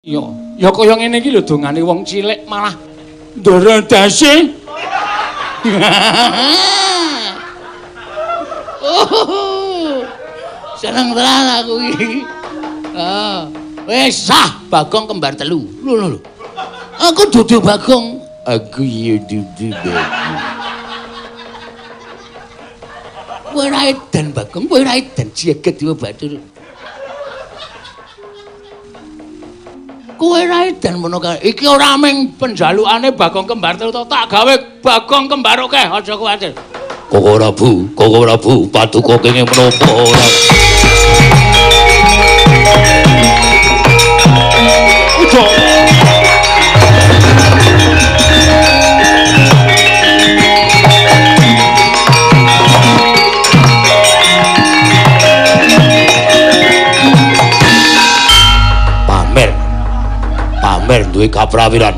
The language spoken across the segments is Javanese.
Ya kaya ngene iki lho dongane wong cilik malah ndredase. Seneng tenan aku iki. Wis sah Bagong kembar telu. Lho. Aku dudu Bagong. Aku ya dudu Bagong. Kowe ra edan Bagong, kowe ra edan jeget yo Batur. Kowe ra edan ngono kae. Iki ora mung penjalukane Bagong kembar telu to, tak gawe Bagong kembar akeh, aja kuwatir. Koko Prabu, paduka kenging menapa ora. Ujo. Pamer duwe kaprawiran.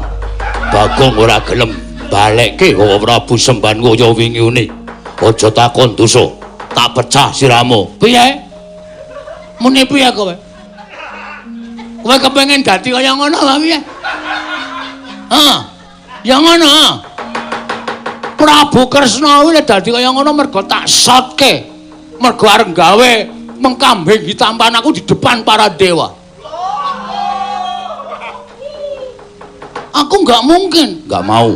Bagong ora gelem balekke Koko Prabu semban kaya wingi-wingi. Aja takon dosa, tak pecah siramu. Piye? Muni piye kowe? Kowe kepengin dadi kaya ngono apa piye? Ya ngono. Prabu Kresna kuwi dadi kaya ngono mergo tak shotke. Mergo arep gawe mengkambing hitampan aku di depan para dewa. Aku nggak mungkin, nggak mau.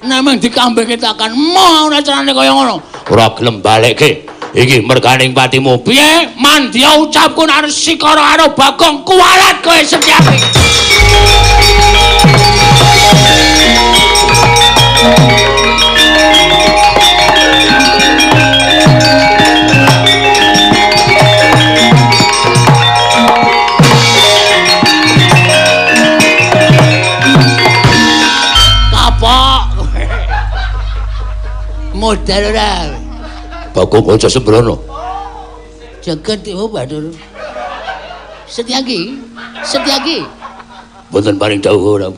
Nemeng dikambing kita akan mau carane kaya ngono. Ora gelem balekke. Iki merganing patimu. Piye? Mandya ucapku arep sikara karo Bagong kuwalat kowe Setyaki. Modal ora. Bagong aja sembrono. Jagat yo Batur. Setyaki. Mboten paring dawuh ora.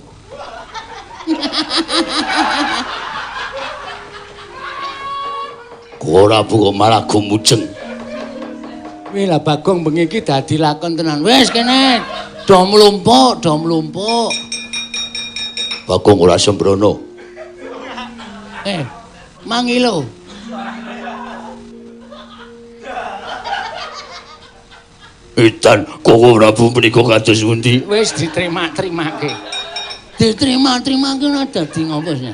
Ora kok malah gumujeng. Kuwi lah Bagong bengi iki dadi lakon tenan. Wis kene. Do mlumpuk. Bagong ora sembrono. Mangilo. Edan Koko Prabu menika kados pundi? Wis diterima-terimake. Diterima-terimake dadi ngopo sih?